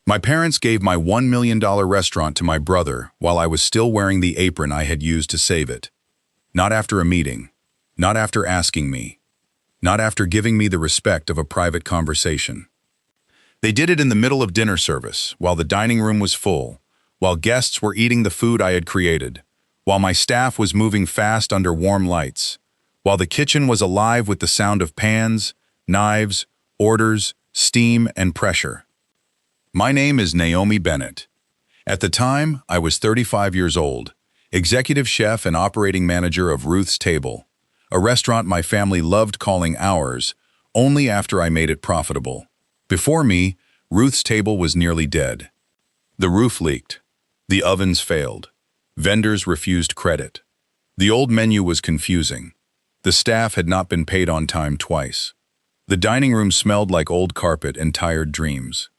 My parents gave my $1 million restaurant to my brother while I was still wearing the apron I had used to save it. Not after a meeting, not after asking me, not after giving me the respect of a private conversation. They did it in the middle of dinner service, while the dining room was full, while guests were eating the food I had created, while my staff was moving fast under warm lights, while the kitchen was alive with the sound of pans, knives, orders, steam, and pressure. My name is Naomi Bennett. At the time, I was 35 years old, executive chef and operating manager of Ruth's Table, a restaurant my family loved calling ours, only after I made it profitable. Before me, Ruth's Table was nearly dead. The roof leaked. The ovens failed. Vendors refused credit. The old menu was confusing. The staff had not been paid on time twice. The dining room smelled like old carpet and tired dreams.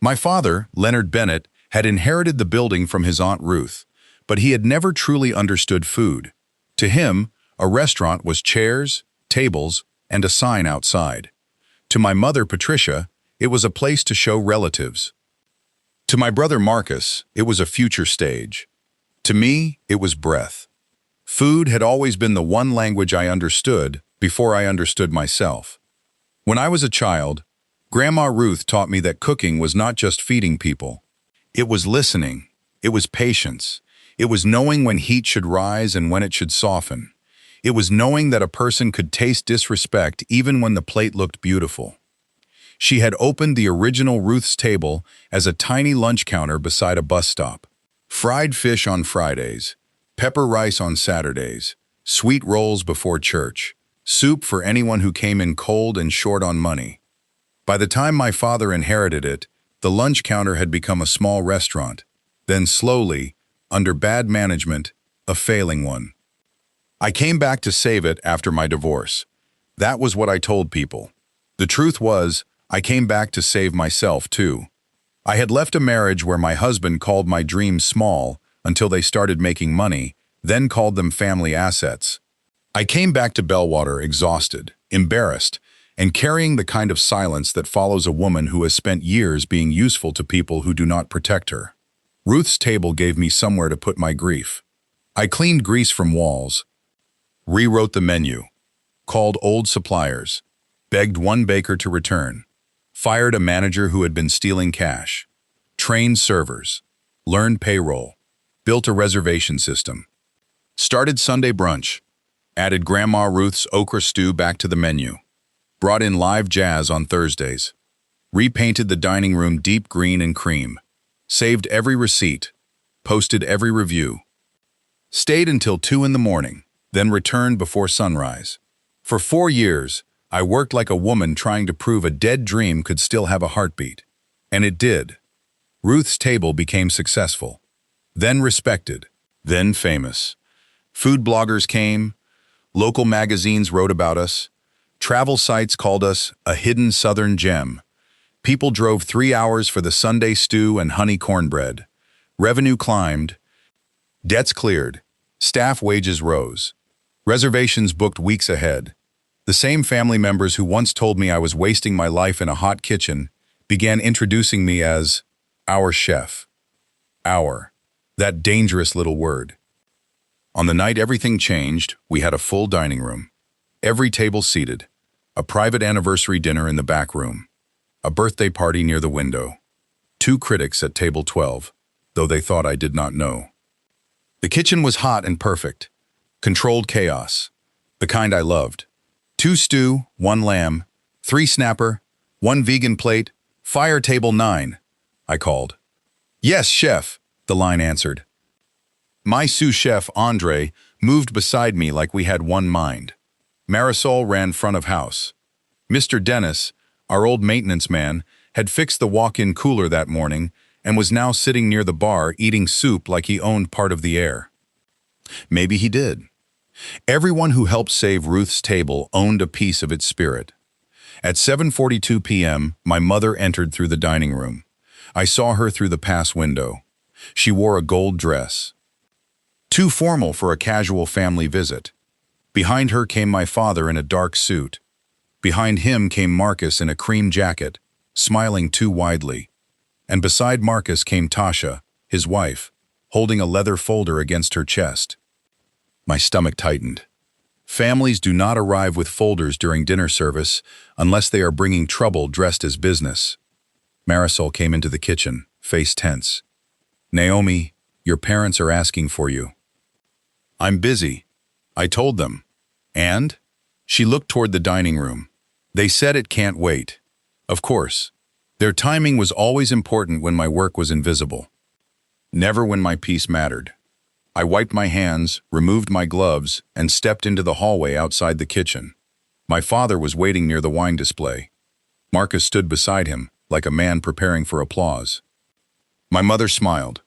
My father, Leonard Bennett, had inherited the building from his Aunt Ruth, but he had never truly understood food. To him, a restaurant was chairs, tables, and a sign outside. To my mother, Patricia, it was a place to show relatives. To my brother, Marcus, it was a future stage. To me, it was breath. Food had always been the one language I understood before I understood myself. When I was a child, Grandma Ruth taught me that cooking was not just feeding people. It was listening. It was patience. It was knowing when heat should rise and when it should soften. It was knowing that a person could taste disrespect even when the plate looked beautiful. She had opened the original Ruth's Table as a tiny lunch counter beside a bus stop. Fried fish on Fridays, pepper rice on Saturdays, sweet rolls before church, soup for anyone who came in cold and short on money. By the time my father inherited it, the lunch counter had become a small restaurant, then slowly, under bad management, a failing one. I came back to save it after my divorce. That was what I told people. The truth was, I came back to save myself too. I had left a marriage where my husband called my dreams small until they started making money, then called them family assets. I came back to Bellwater exhausted, embarrassed, and carrying the kind of silence that follows a woman who has spent years being useful to people who do not protect her. Ruth's Table gave me somewhere to put my grief. I cleaned grease from walls, rewrote the menu, called old suppliers, begged one baker to return, fired a manager who had been stealing cash, trained servers, learned payroll, built a reservation system, started Sunday brunch, added Grandma Ruth's okra stew back to the menu, brought in live jazz on Thursdays, repainted the dining room deep green and cream, saved every receipt, posted every review, stayed until 2 in the morning, then returned before sunrise. For 4 years, I worked like a woman trying to prove a dead dream could still have a heartbeat. And it did. Ruth's Table became successful, then respected, then famous. Food bloggers came, local magazines wrote about us, travel sites called us a hidden southern gem. People drove 3 hours for the Sunday stew and honey cornbread. Revenue climbed, debts cleared, staff wages rose. Reservations booked weeks ahead. The same family members who once told me I was wasting my life in a hot kitchen began introducing me as our chef. Our, that dangerous little word. On the night everything changed, we had a full dining room. Every table seated. A private anniversary dinner in the back room. A birthday party near the window. 2 critics at table 12, though they thought I did not know. The kitchen was hot and perfect. Controlled chaos, the kind I loved. 2 stew, 1 lamb, 3 snapper, 1 vegan plate, fire table 9, I called. Yes, chef, the line answered. My sous chef, Andre, moved beside me like we had one mind. Marisol ran front of house. Mr. Dennis, our old maintenance man, had fixed the walk-in cooler that morning and was now sitting near the bar eating soup like he owned part of the air. Maybe he did. Everyone who helped save Ruth's Table owned a piece of its spirit. At 7:42 p.m., my mother entered through the dining room. I saw her through the pass window. She wore a gold dress. Too formal for a casual family visit. Behind her came my father in a dark suit. Behind him came Marcus in a cream jacket, smiling too widely. and beside Marcus came Tasha, his wife, holding a leather folder against her chest. My stomach tightened. Families do not arrive with folders during dinner service unless they are bringing trouble dressed as business. Marisol came into the kitchen, face tense. "Naomi, your parents are asking for you." "I'm busy," I told them. "And?" She looked toward the dining room. "They said it can't wait." Of course. Their timing was always important when my work was invisible. Never when my peace mattered. I wiped my hands, removed my gloves, and stepped into the hallway outside the kitchen. My father was waiting near the wine display. Marcus stood beside him, like a man preparing for applause. My mother smiled.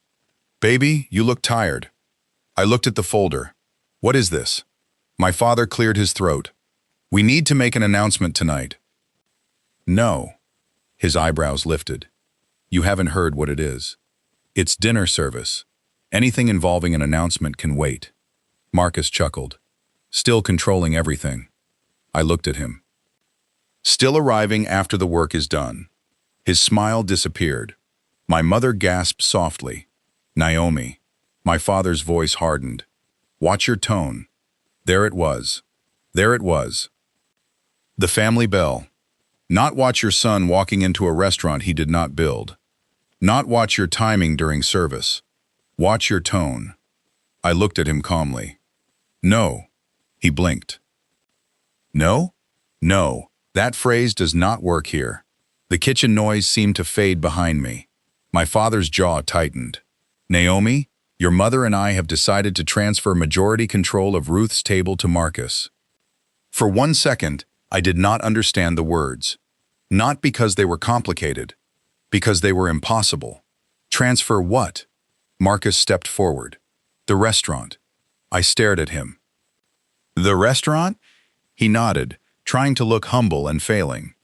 "Baby, you look tired." I looked at the folder. "What is this?" My father cleared his throat. "We need to make an announcement tonight." "No." His eyebrows lifted. "You haven't heard what it is. It's dinner service. Anything involving an announcement can wait." Marcus chuckled. "Still controlling everything." I looked at him. "Still arriving after the work is done." His smile disappeared. My mother gasped softly. "Naomi." My father's voice hardened. "Watch your tone." There it was. There it was. The family bell. Not watch your son walking into a restaurant he did not build. Not watch your timing during service. Watch your tone. I looked at him calmly. "No." He blinked. "No? No. That phrase does not work here." The kitchen noise seemed to fade behind me. My father's jaw tightened. "Naomi, your mother and I have decided to transfer majority control of Ruth's table to Marcus." For 1 second, I did not understand the words. Not because they were complicated, because they were impossible. Transfer what? Marcus stepped forward. "The restaurant." I stared at him. "The restaurant?" He nodded, trying to look humble and failing.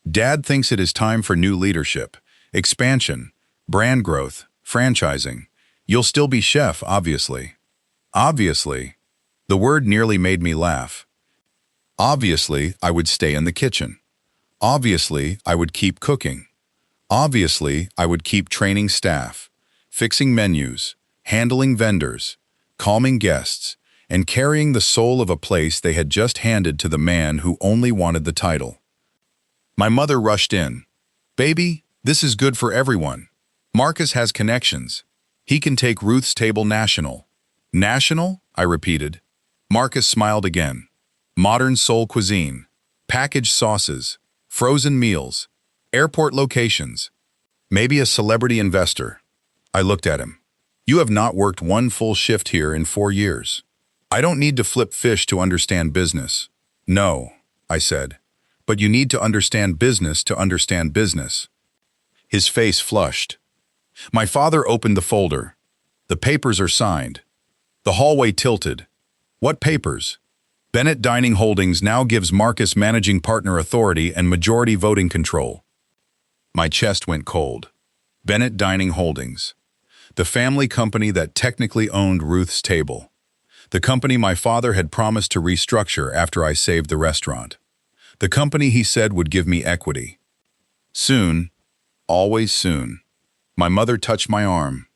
"Dad thinks it is time for new leadership, expansion, brand growth, franchising. You'll still be chef, obviously." Obviously. The word nearly made me laugh. Obviously, I would stay in the kitchen. Obviously, I would keep cooking. Obviously, I would keep training staff, fixing menus, handling vendors, calming guests, and carrying the soul of a place they had just handed to the man who only wanted the title. My mother rushed in. "Baby, this is good for everyone. Marcus has connections. He can take Ruth's table national." "National?" I repeated. Marcus smiled again. "Modern soul cuisine, packaged sauces, frozen meals, airport locations. Maybe a celebrity investor." I looked at him. "You have not worked one full shift here in 4 years. I don't need to flip fish to understand business." "No," I said, "but you need to understand business to understand business." His face flushed. My father opened the folder. "The papers are signed." The hallway tilted. "What papers?" "Bennett Dining Holdings now gives Marcus managing partner authority and majority voting control." My chest went cold. Bennett Dining Holdings. The family company that technically owned Ruth's table. The company my father had promised to restructure after I saved the restaurant. The company he said would give me equity. Soon, always soon. My mother touched my arm.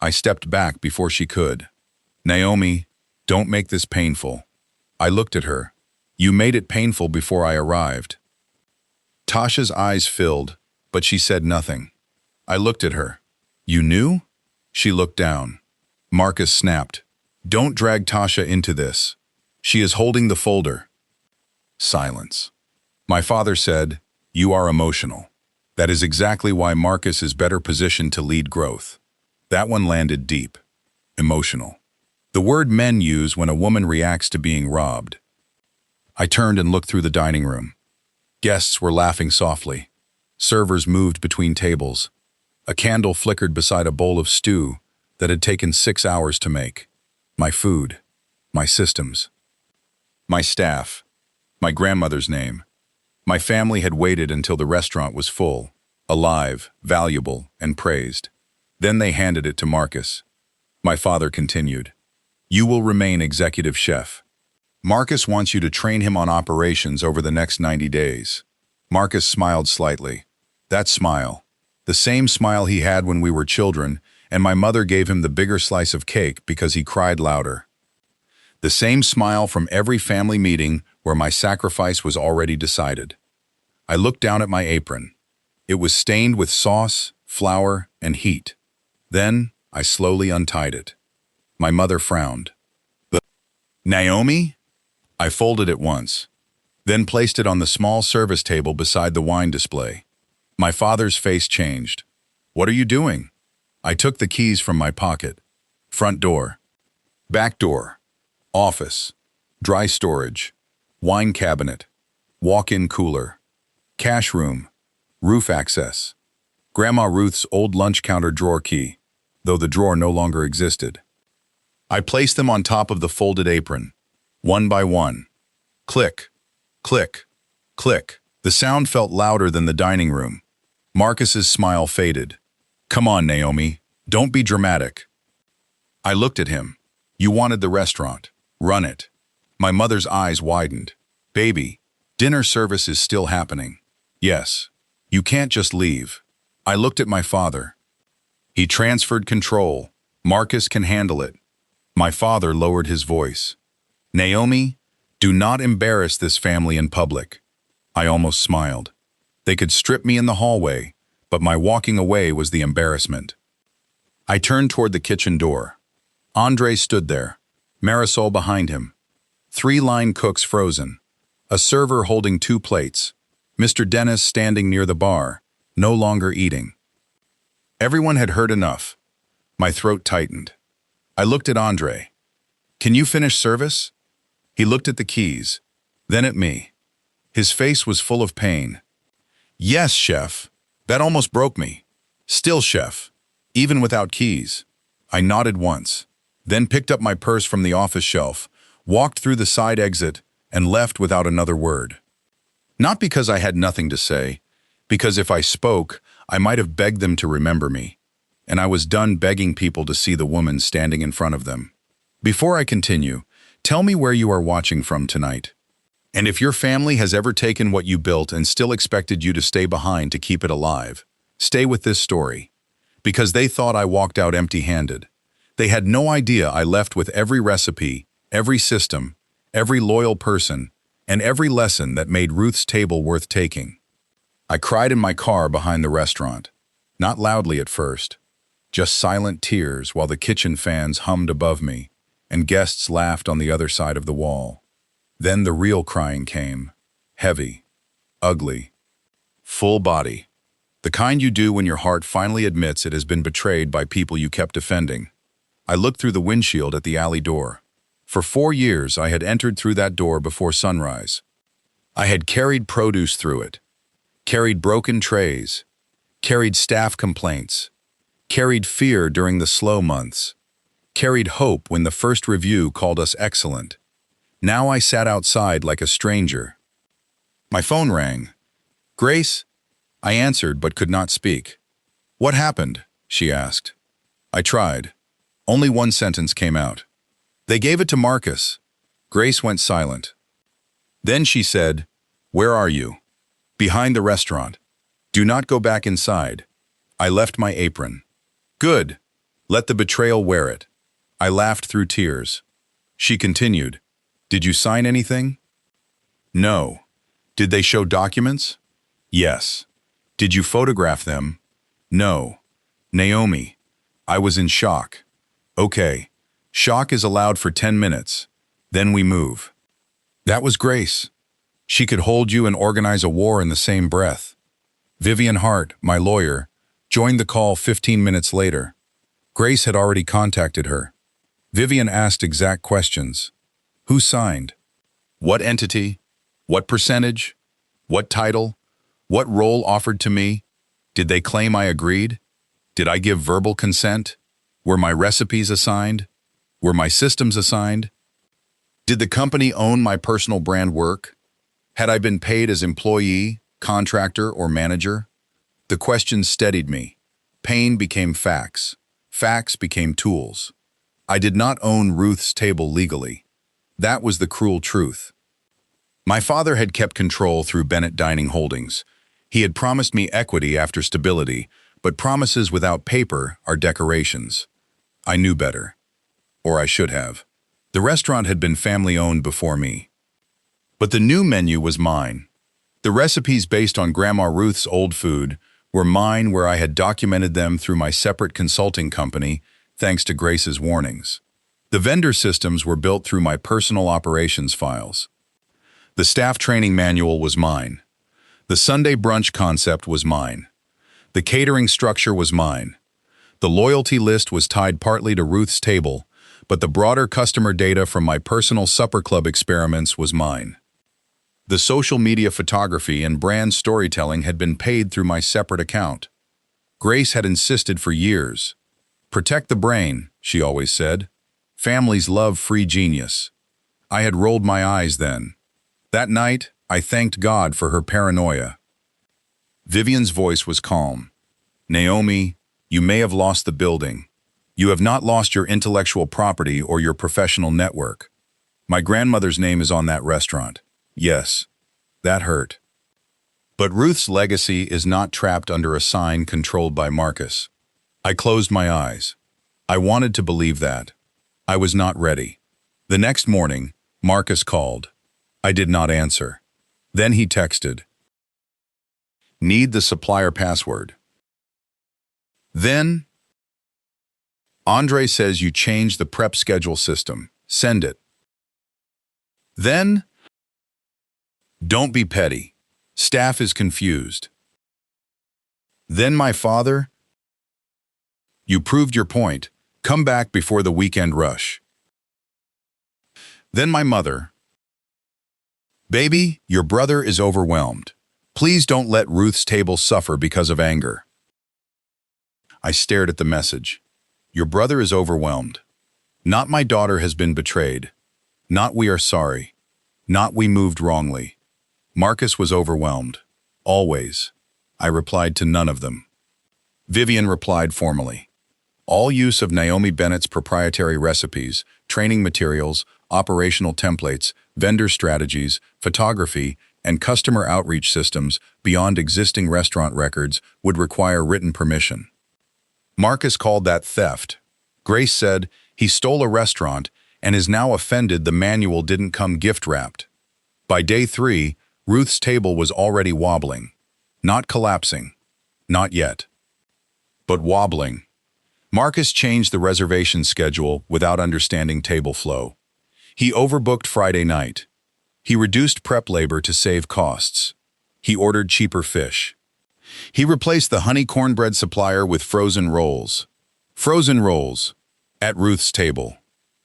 I stepped back before she could. "Naomi, don't make this painful." I looked at her. "You made it painful before I arrived." Tasha's eyes filled, but she said nothing. I looked at her. "You knew?" She looked down. Marcus snapped. "Don't drag Tasha into this. She is holding the folder." Silence. My father said, "You are emotional. That is exactly why Marcus is better positioned to lead growth." That one landed deep. Emotional. The word men use when a woman reacts to being robbed. I turned and looked through the dining room. Guests were laughing softly. Servers moved between tables. A candle flickered beside a bowl of stew that had taken 6 hours to make. My food. My systems. My staff. My grandmother's name. My family had waited until the restaurant was full, alive, valuable, and praised. Then they handed it to Marcus. My father continued. "You will remain executive chef. Marcus wants you to train him on operations over the next 90 days. Marcus smiled slightly. That smile. The same smile he had when we were children, and my mother gave him the bigger slice of cake because he cried louder. The same smile from every family meeting where my sacrifice was already decided. I looked down at my apron. It was stained with sauce, flour, and heat. Then I slowly untied it. My mother frowned. Naomi? I folded it once, then placed it on the small service table beside the wine display. My father's face changed. What are you doing? I took the keys from my pocket. Front door, back door, office, dry storage, wine cabinet, walk-in cooler, cash room, roof access, Grandma Ruth's old lunch counter drawer key, though the drawer no longer existed. I placed them on top of the folded apron, one by one. Click, click, click. The sound felt louder than the dining room. Marcus's smile faded. Come on, Naomi, don't be dramatic. I looked at him. You wanted the restaurant. Run it. My mother's eyes widened. Baby, dinner service is still happening. Yes. You can't just leave. I looked at my father. He transferred control. Marcus can handle it. My father lowered his voice. Naomi, do not embarrass this family in public. I almost smiled. They could strip me in the hallway, but my walking away was the embarrassment. I turned toward the kitchen door. Andre stood there, Marisol behind him. 3 line cooks frozen. A server holding 2 plates. Mr. Dennis standing near the bar, no longer eating. Everyone had heard enough. My throat tightened. I looked at Andre. Can you finish service? He looked at the keys, then at me. His face was full of pain. Yes, chef. That almost broke me. Still, chef. Even without keys. I nodded once, then picked up my purse from the office shelf, walked through the side exit, and left without another word. Not because I had nothing to say, because if I spoke, I might have begged them to remember me, and I was done begging people to see the woman standing in front of them. Before I continue, tell me where you are watching from tonight. And if your family has ever taken what you built and still expected you to stay behind to keep it alive, stay with this story. Because they thought I walked out empty-handed. They had no idea I left with every recipe, every system, every loyal person, and every lesson that made Ruth's table worth taking. I cried in my car behind the restaurant. Not loudly at first. Just silent tears while the kitchen fans hummed above me, and guests laughed on the other side of the wall. Then the real crying came. Heavy. Ugly. Full body. The kind you do when your heart finally admits it has been betrayed by people you kept defending. I looked through the windshield at the alley door. For 4 years, I had entered through that door before sunrise. I had carried produce through it, carried broken trays, carried staff complaints, carried fear during the slow months, carried hope when the first review called us excellent. Now I sat outside like a stranger. My phone rang. Grace? I answered but could not speak. What happened? She asked. I tried. Only one sentence came out. They gave it to Marcus. Grace went silent. Then she said, Where are you? Behind the restaurant. Do not go back inside. I left my apron. Good. Let the betrayal wear it. I laughed through tears. She continued, Did you sign anything? No. Did they show documents? Yes. Did you photograph them? No. Naomi, I was in shock. Okay. Shock is allowed for 10 minutes. Then we move. That was Grace. She could hold you and organize a war in the same breath. Vivian Hart, my lawyer, joined the call 15 minutes later. Grace had already contacted her. Vivian asked exact questions. Who signed? What entity? What percentage? What title? What role offered to me? Did they claim I agreed? Did I give verbal consent? Were my recipes assigned? Were my systems assigned? Did the company own my personal brand work? Had I been paid as employee, contractor, or manager? The questions steadied me. Pain became facts. Facts became tools. I did not own Ruth's table legally. That was the cruel truth. My father had kept control through Bennett Dining Holdings. He had promised me equity after stability, But promises without paper are decorations. I knew better. Or I should have. The restaurant had been family-owned before me. But the new menu was mine. The recipes based on Grandma Ruth's old food were mine, where I had documented them through my separate consulting company, thanks to Grace's warnings. The vendor systems were built through my personal operations files. The staff training manual was mine. The Sunday brunch concept was mine. The catering structure was mine. The loyalty list was tied partly to Ruth's table, but the broader customer data from my personal supper club experiments was mine. The social media photography and brand storytelling had been paid through my separate account. Grace had insisted for years. "Protect the brain," she always said. "Families love free genius." I had rolled my eyes then. That night, I thanked God for her paranoia. Vivian's voice was calm. "Naomi, you may have lost the building. You have not lost your intellectual property or your professional network. My grandmother's name is on that restaurant. Yes, that hurt. But Ruth's legacy is not trapped under a sign controlled by Marcus." I closed my eyes. I wanted to believe that. I was not ready. The next morning, Marcus called. I did not answer. Then he texted, "Need the supplier password." Then, "Andre says you changed the prep schedule system. Send it." Then, "Don't be petty. Staff is confused." Then my father, "You proved your point. Come back before the weekend rush." Then my mother, "Baby, your brother is overwhelmed. Please don't let Ruth's table suffer because of anger." I stared at the message. Your brother is overwhelmed. Not my daughter has been betrayed. Not we are sorry. Not we moved wrongly. Marcus was overwhelmed. Always. I replied to none of them. Vivian replied formally. All use of Naomi Bennett's proprietary recipes, training materials, operational templates, vendor strategies, photography, and customer outreach systems beyond existing restaurant records would require written permission. Marcus called that theft. Grace said he stole a restaurant and is now offended the manual didn't come gift-wrapped. By day 3, Ruth's table was already wobbling. Not collapsing. Not yet. But wobbling. Marcus changed the reservation schedule without understanding table flow. He overbooked Friday night. He reduced prep labor to save costs. He ordered cheaper fish. He replaced the honey cornbread supplier with frozen rolls. Frozen rolls. At Ruth's table.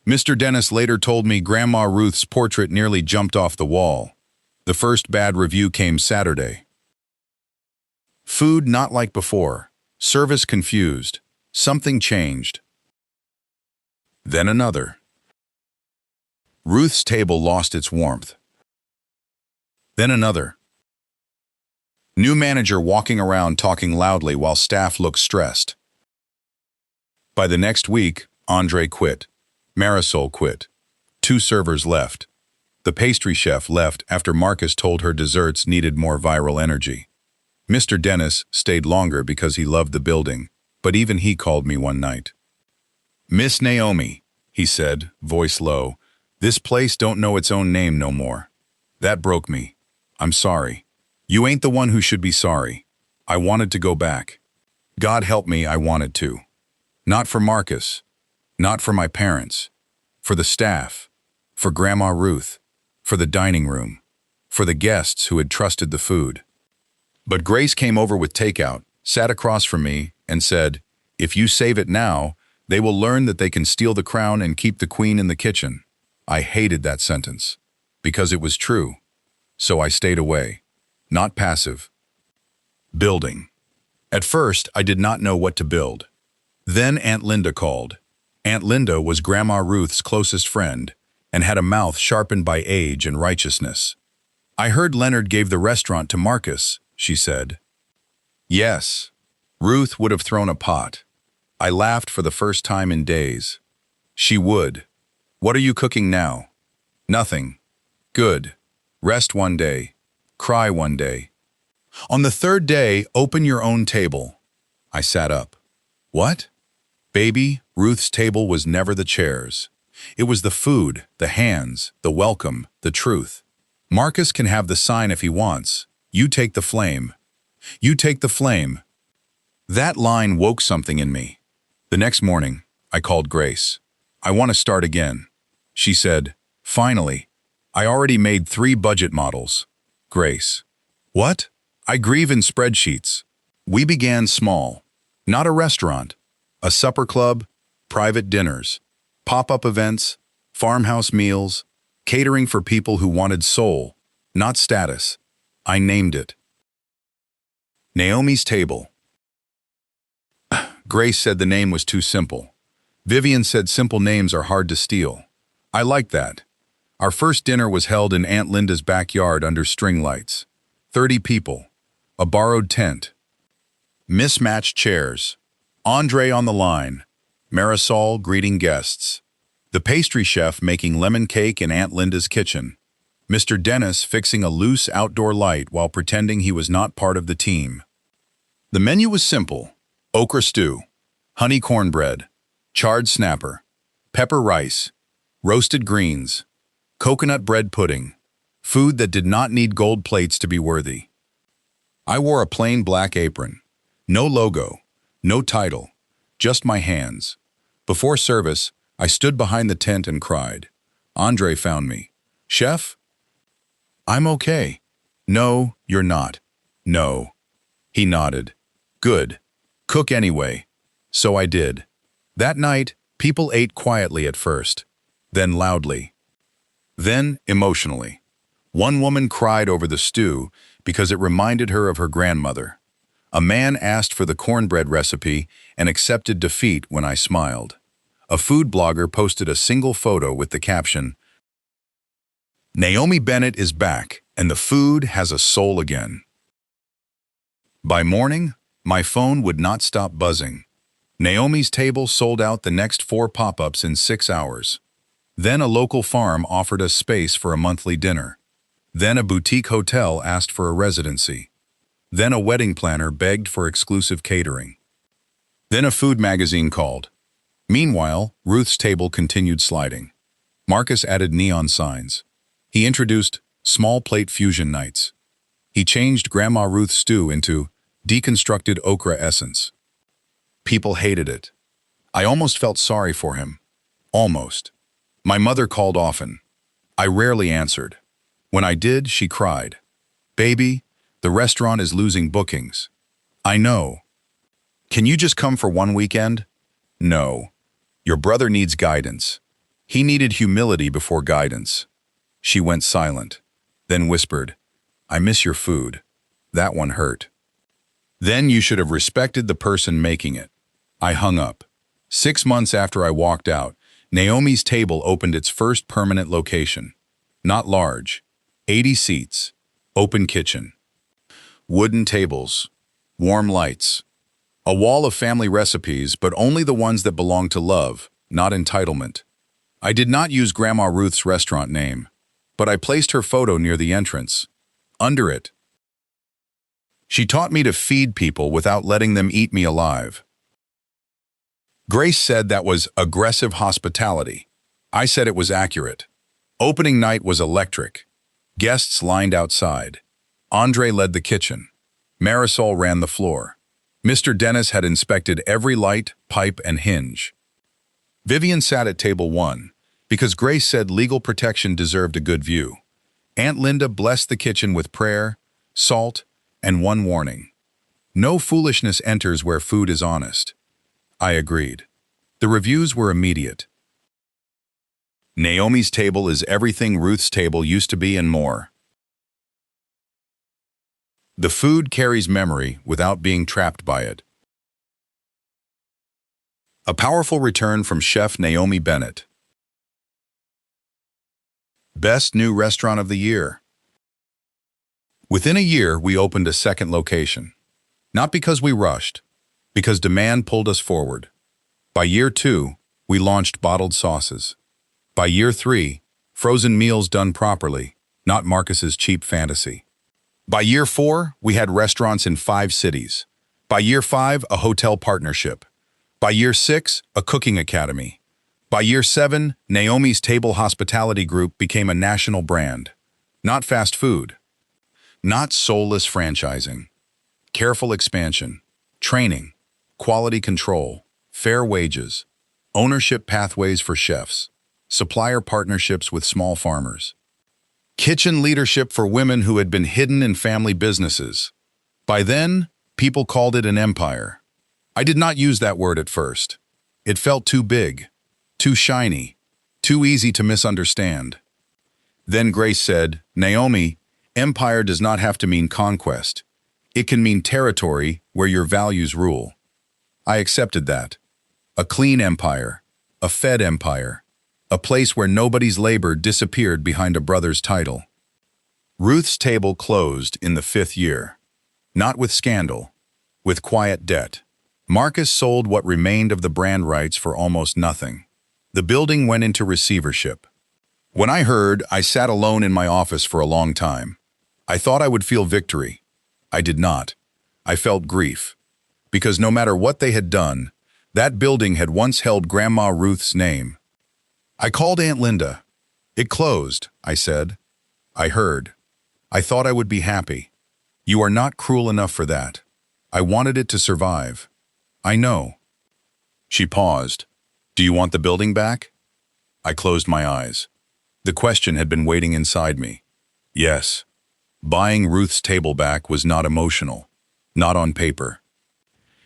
Mr. Dennis later told me Grandma Ruth's portrait nearly jumped off the wall. The first bad review came Saturday. Food not like before. Service confused. Something changed. Then another. Ruth's table lost its warmth. Then another. New manager walking around talking loudly while staff looked stressed. By the next week, Andre quit. Marisol quit. 2 servers left. The pastry chef left after Marcus told her desserts needed more viral energy. Mr. Dennis stayed longer because he loved the building, but even he called me one night. "Miss Naomi," he said, voice low, "this place don't know its own name no more." That broke me. "I'm sorry. You ain't the one who should be sorry. I wanted to go back. God help me, I wanted to. Not for Marcus. Not for my parents. For the staff. For Grandma Ruth. For the dining room. For the guests who had trusted the food." But Grace came over with takeout, sat across from me, and said, "If you save it now, they will learn that they can steal the crown and keep the queen in the kitchen." I hated that sentence, because it was true. So I stayed away. Not passive. Building. At first, I did not know what to build. Then Aunt Linda called. Aunt Linda was Grandma Ruth's closest friend and had a mouth sharpened by age and righteousness. "I heard Leonard gave the restaurant to Marcus," she said. Yes. Ruth would have thrown a pot. I laughed for the first time in days. She would. "What are you cooking now?" "Nothing." "Good. Rest one day. Cry one day. On the 3rd day, open your own table." I sat up. What? Baby, Ruth's table was never the chairs. It was the food, the hands, the welcome, the truth. Marcus can have the sign if he wants. You take the flame. You take the flame. That line woke something in me. The next morning, I called Grace. I want to start again. She said, finally. I already made 3 budget models. Grace. What? I grieve in spreadsheets. We began small. Not a restaurant. A supper club, private dinners, pop-up events, farmhouse meals, catering for people who wanted soul, not status. I named it. Naomi's Table. Grace said the name was too simple. Vivian said simple names are hard to steal. I liked that. Our first dinner was held in Aunt Linda's backyard under string lights. 30 people. A borrowed tent. Mismatched chairs. Andre on the line. Marisol greeting guests. The pastry chef making lemon cake in Aunt Linda's kitchen. Mr. Dennis fixing a loose outdoor light while pretending he was not part of the team. The menu was simple. Okra stew, honey cornbread, charred snapper, pepper rice, roasted greens, coconut bread pudding, food that did not need gold plates to be worthy. I wore a plain black apron. No logo, no title, just my hands. Before service, I stood behind the tent and cried. Andre found me. Chef? I'm okay. No, you're not. No. He nodded. Good. Cook anyway. So I did. That night, people ate quietly at first, then loudly, then emotionally. One woman cried over the stew because it reminded her of her grandmother. A man asked for the cornbread recipe and accepted defeat when I smiled. A food blogger posted a single photo with the caption, Naomi Bennett is back and the food has a soul again. By morning, my phone would not stop buzzing. Naomi's Table sold out the next 4 pop-ups in 6 hours. Then a local farm offered us space for a monthly dinner. Then a boutique hotel asked for a residency. Then a wedding planner begged for exclusive catering. Then a food magazine called. Meanwhile, Ruth's Table continued sliding. Marcus added neon signs. He introduced small plate fusion nights. He changed Grandma Ruth's stew into deconstructed okra essence. People hated it. I almost felt sorry for him. Almost. My mother called often. I rarely answered. When I did, she cried. Baby, the restaurant is losing bookings. I know. Can you just come for one weekend? No. Your brother needs guidance. He needed humility before guidance. She went silent, then whispered, I miss your food. That one hurt. Then you should have respected the person making it. I hung up. 6 months after I walked out, Naomi's Table opened its first permanent location. Not large. 80 seats. Open kitchen. Wooden tables. Warm lights. A wall of family recipes, but only the ones that belong to love, not entitlement. I did not use Grandma Ruth's restaurant name, but I placed her photo near the entrance. Under it. She taught me to feed people without letting them eat me alive. Grace said that was aggressive hospitality. I said it was accurate. Opening night was electric. Guests lined outside. Andre led the kitchen. Marisol ran the floor. Mr. Dennis had inspected every light, pipe, and hinge. Vivian sat at table 1, because Grace said legal protection deserved a good view. Aunt Linda blessed the kitchen with prayer, salt, and one warning. No foolishness enters where food is honest. I agreed. The reviews were immediate. Naomi's Table is everything Ruth's Table used to be and more. The food carries memory without being trapped by it. A powerful return from Chef Naomi Bennett. Best New Restaurant of the Year. Within a year, we opened a second location. Not because we rushed, because demand pulled us forward. By year 2, we launched bottled sauces. By year 3, frozen meals done properly, not Marcus's cheap fantasy. By year 4, we had restaurants in 5 cities. By year 5, a hotel partnership. By year 6, a cooking academy. By year 7, Naomi's Table Hospitality Group became a national brand. Not fast food. Not soulless franchising. Careful expansion. Training. Quality control. Fair wages. Ownership pathways for chefs. Supplier partnerships with small farmers. Kitchen leadership for women who had been hidden in family businesses. By then, people called it an empire. I did not use that word at first. It felt too big, too shiny, too easy to misunderstand. Then Grace said, "Naomi, empire does not have to mean conquest. It can mean territory where your values rule." I accepted that. A clean empire, a fed empire, a place where nobody's labor disappeared behind a brother's title. Ruth's Table closed in the 5th year. Not with scandal, with quiet debt. Marcus sold what remained of the brand rights for almost nothing. The building went into receivership. When I heard, I sat alone in my office for a long time. I thought I would feel victory. I did not. I felt grief. Because no matter what they had done, that building had once held Grandma Ruth's name. I called Aunt Linda. "It closed," I said. I heard. I thought I would be happy. "You are not cruel enough for that. I wanted it to survive." "I know." She paused. "Do you want the building back?" I closed my eyes. The question had been waiting inside me. Yes. Buying Ruth's Table back was not emotional. Not on paper.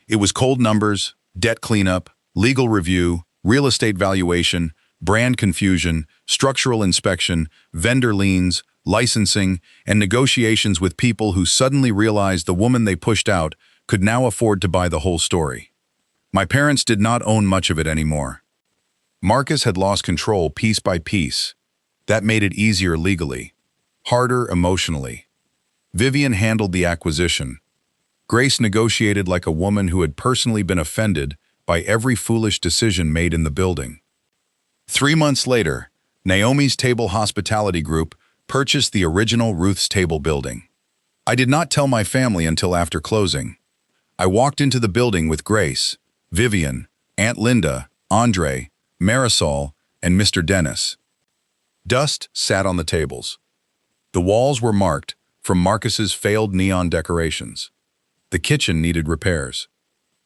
It was cold numbers, debt cleanup, legal review, real estate valuation, brand confusion, structural inspection, vendor liens, licensing, and negotiations with people who suddenly realized the woman they pushed out could now afford to buy the whole story. My parents did not own much of it anymore. Marcus had lost control piece by piece. That made it easier legally, harder emotionally. Vivian handled the acquisition. Grace negotiated like a woman who had personally been offended by every foolish decision made in the building. 3 months later, Naomi's Table Hospitality Group purchased the original Ruth's Table building. I did not tell my family until after closing. I walked into the building with Grace, Vivian, Aunt Linda, Andre, Marisol, and Mr. Dennis. Dust sat on the tables. The walls were marked from Marcus's failed neon decorations. The kitchen needed repairs.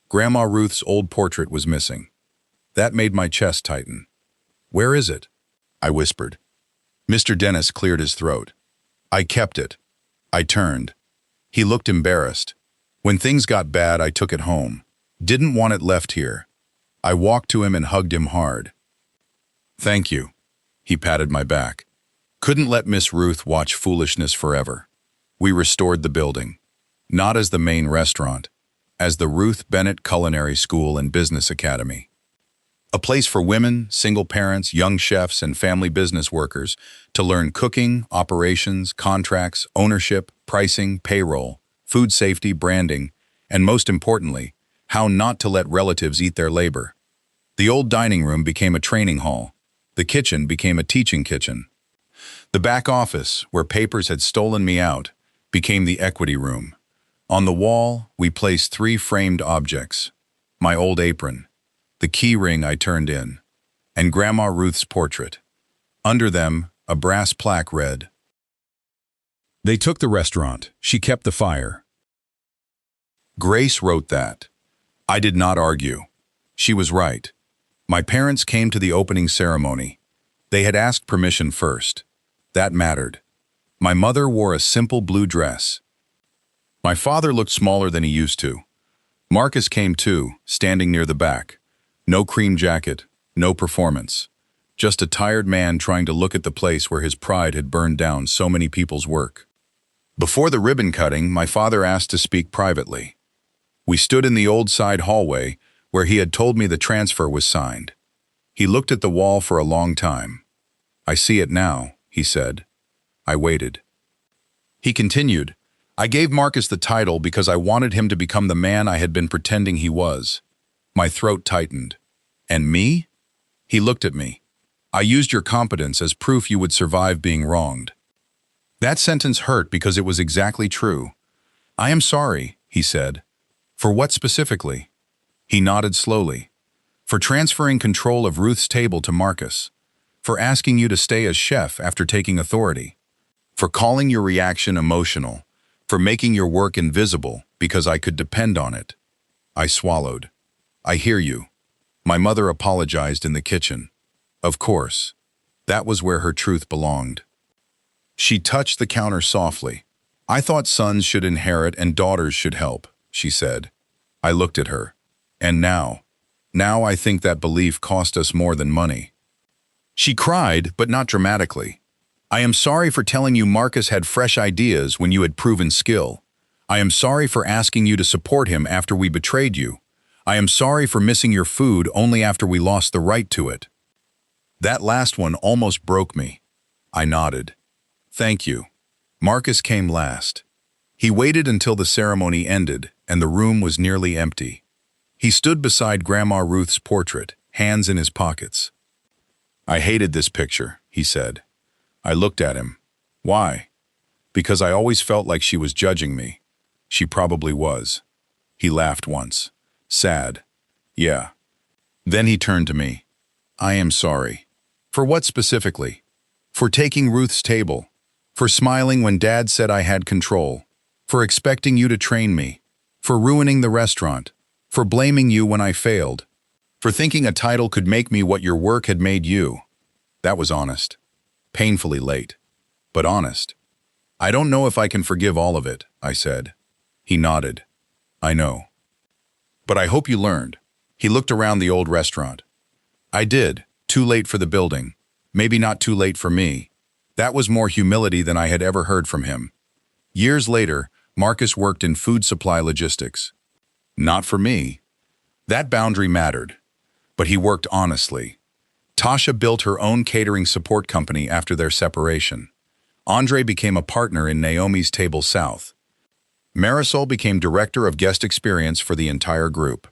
Grandma Ruth's old portrait was missing. That made my chest tighten. "Where is it?" I whispered. Mr. Dennis cleared his throat. "I kept it." I turned. He looked embarrassed. "When things got bad, I took it home. Didn't want it left here." I walked to him and hugged him hard. "Thank you." He patted my back. Couldn't let Miss Ruth watch foolishness forever. We restored the building. Not as the main restaurant, as the Ruth Bennett Culinary School and Business Academy. A place for women, single parents, young chefs, and family business workers to learn cooking, operations, contracts, ownership, pricing, payroll, food safety, branding, and most importantly, how not to let relatives eat their labor. The old dining room became a training hall. The kitchen became a teaching kitchen. The back office, where papers had stolen me out, became the equity room. On the wall, we placed 3 framed objects: my old apron, the key ring I turned in, and Grandma Ruth's portrait. Under them, a brass plaque read, "They took the restaurant. She kept the fire." Grace wrote that. I did not argue. She was right. My parents came to the opening ceremony. They had asked permission first. That mattered. My mother wore a simple blue dress. My father looked smaller than he used to. Marcus came too, standing near the back. No cream jacket, no performance. Just a tired man trying to look at the place where his pride had burned down so many people's work. Before the ribbon cutting, my father asked to speak privately. We stood in the old side hallway where he had told me the transfer was signed. He looked at the wall for a long time. "I see it now," he said. I waited. He continued, "I gave Marcus the title because I wanted him to become the man I had been pretending he was." My throat tightened. "And me?" He looked at me. "I used your competence as proof you would survive being wronged." That sentence hurt because it was exactly true. "I am sorry," he said. For what specifically? He nodded slowly. For transferring control of Ruth's table to Marcus. For asking you to stay as chef after taking authority. For calling your reaction emotional. For making your work invisible because I could depend on it. I swallowed. I hear you. My mother apologized in the kitchen. Of course. That was where her truth belonged. She touched the counter softly. I thought sons should inherit and daughters should help, she said. I looked at her. And now I think that belief cost us more than money. She cried, but not dramatically. I am sorry for telling you Marcus had fresh ideas when you had proven skill. I am sorry for asking you to support him after we betrayed you. I am sorry for missing your food only after we lost the right to it. That last one almost broke me. I nodded. Thank you. Marcus came last. He waited until the ceremony ended and the room was nearly empty. He stood beside Grandma Ruth's portrait, hands in his pockets. I hated this picture, he said. I looked at him. Why? Because I always felt like she was judging me. She probably was. He laughed once. Sad. Yeah. Then he turned to me. I am sorry. For what specifically? For taking Ruth's table. For smiling when Dad said I had control. For expecting you to train me. For ruining the restaurant. For blaming you when I failed. For thinking a title could make me what your work had made you. That was honest. Painfully late. But honest. I don't know if I can forgive all of it, I said. He nodded. I know. But I hope you learned. He looked around the old restaurant. I did. Too late for the building. Maybe not too late for me. That was more humility than I had ever heard from him. Years later, Marcus worked in food supply logistics. Not for me. That boundary mattered. But he worked honestly. Tasha built her own catering support company after their separation. Andre became a partner in Naomi's Table South. Marisol became director of guest experience for the entire group.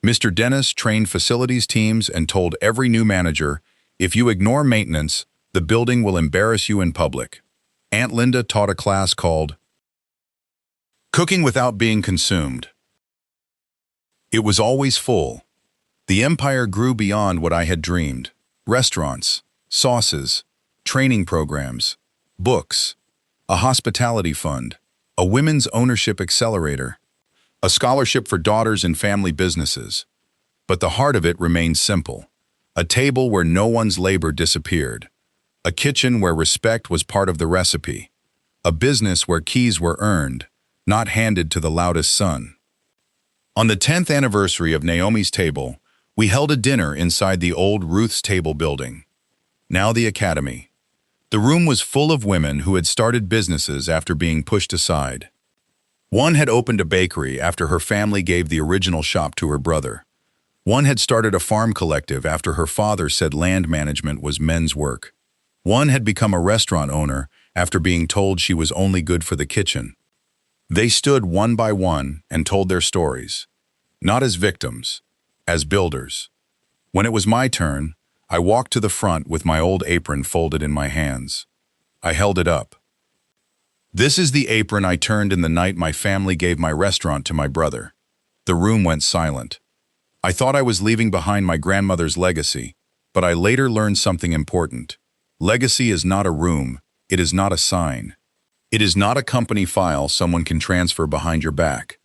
Mr. Dennis trained facilities teams and told every new manager, if you ignore maintenance, the building will embarrass you in public. Aunt Linda taught a class called Cooking Without Being Consumed. It was always full. The empire grew beyond what I had dreamed. Restaurants, sauces, training programs, books, a hospitality fund, a women's ownership accelerator, a scholarship for daughters in family businesses. But the heart of it remained simple. A table where no one's labor disappeared. A kitchen where respect was part of the recipe. A business where keys were earned, not handed to the loudest son. On the 10th anniversary of Naomi's Table, we held a dinner inside the old Ruth's Table building, now the Academy. The room was full of women who had started businesses after being pushed aside. One had opened a bakery after her family gave the original shop to her brother. One had started a farm collective after her father said land management was men's work. One had become a restaurant owner after being told she was only good for the kitchen. They stood one by one and told their stories, not as victims, as builders. When it was my turn, I walked to the front with my old apron folded in my hands. I held it up. This is the apron I turned in the night my family gave my restaurant to my brother. The room went silent. I thought I was leaving behind my grandmother's legacy, but I later learned something important. Legacy is not a room, it is not a sign. It is not a company file someone can transfer behind your back.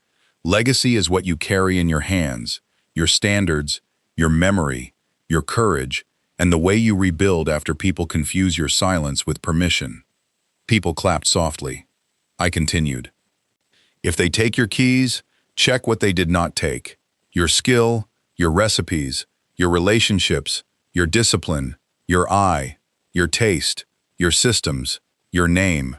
Legacy is what you carry in your hands, your standards, your memory, your courage, and the way you rebuild after people confuse your silence with permission. People clapped softly. I continued. If they take your keys, check what they did not take. Your skill, your recipes, your relationships, your discipline, your eye, your taste, your systems, your name.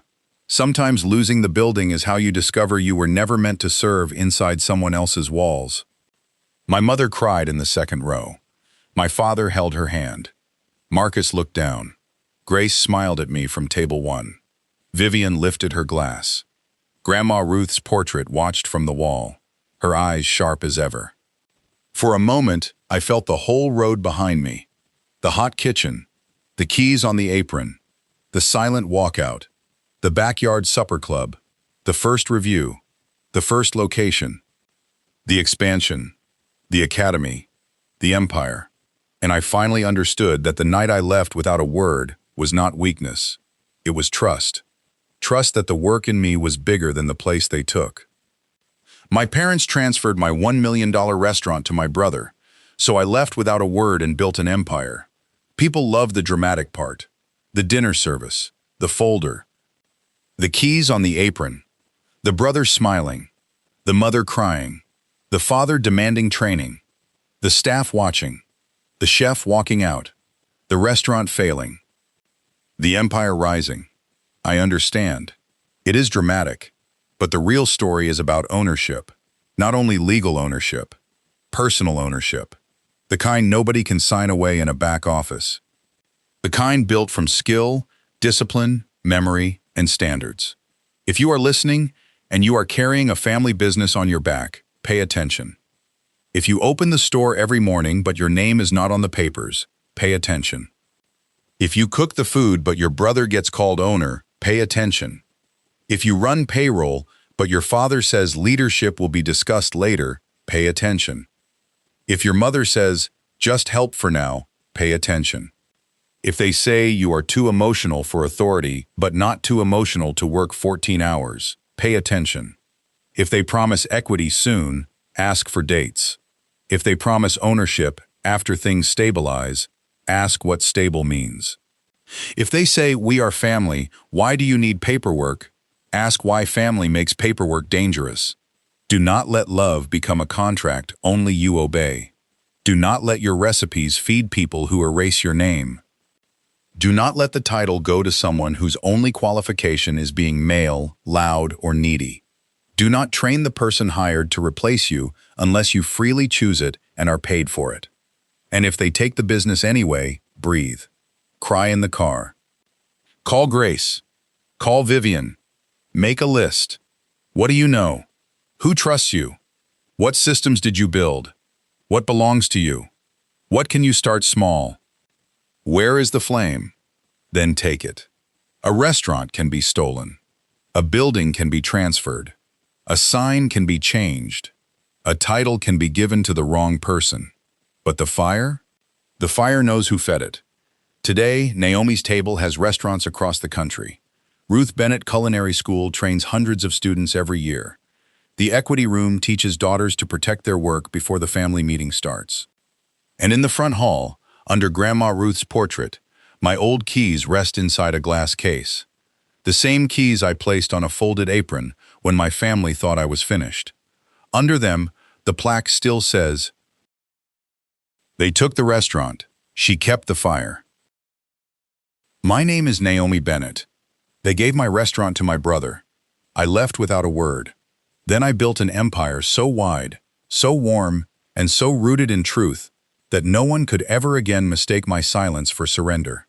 Sometimes losing the building is how you discover you were never meant to serve inside someone else's walls. My mother cried in the second row. My father held her hand. Marcus looked down. Grace smiled at me from table 1. Vivian lifted her glass. Grandma Ruth's portrait watched from the wall, her eyes sharp as ever. For a moment, I felt the whole road behind me. The hot kitchen, the keys on the apron, the silent walkout, the backyard supper club, the first review, the first location. The expansion, the academy, the empire. And I finally understood that the night I left without a word was not weakness. It was trust. Trust that the work in me was bigger than the place they took. My parents transferred my $1 million restaurant to my brother, so I left without a word and built an empire. People love the dramatic part. The dinner service, the folder, the keys on the apron, the brother smiling, the mother crying, the father demanding training, the staff watching, the chef walking out, the restaurant failing, the empire rising. I understand. It is dramatic, but the real story is about ownership. Not only legal ownership, personal ownership. The kind nobody can sign away in a back office. The kind built from skill, discipline, memory, and standards. If you are listening and you are carrying a family business on your back, pay attention. If you open the store every morning but your name is not on the papers, pay attention. If you cook the food but your brother gets called owner, pay attention. If you run payroll but your father says leadership will be discussed later, pay attention. If your mother says, just help for now, pay attention. If they say you are too emotional for authority but not too emotional to work 14 hours, pay attention. If they promise equity soon, ask for dates. If they promise ownership after things stabilize, ask what stable means. If they say, we are family, why do you need paperwork? Ask why family makes paperwork dangerous. Do not let love become a contract only you obey. Do not let your recipes feed people who erase your name. Do not let the title go to someone whose only qualification is being male, loud, or needy. Do not train the person hired to replace you unless you freely choose it and are paid for it. And if they take the business anyway, breathe. Cry in the car. Call Grace. Call Vivian. Make a list. What do you know? Who trusts you? What systems did you build? What belongs to you? What can you start small? Where is the flame? Then take it. A restaurant can be stolen. A building can be transferred. A sign can be changed. A title can be given to the wrong person. But the fire? The fire knows who fed it. Today, Naomi's Table has restaurants across the country. Ruth Bennett Culinary School trains hundreds of students every year. The Equity Room teaches daughters to protect their work before the family meeting starts. And in the front hall, under Grandma Ruth's portrait, my old keys rest inside a glass case. The same keys I placed on a folded apron when my family thought I was finished. Under them, the plaque still says, "They took the restaurant. She kept the fire." My name is Naomi Bennett. They gave my restaurant to my brother. I left without a word. Then I built an empire so wide, so warm, and so rooted in truth that no one could ever again mistake my silence for surrender.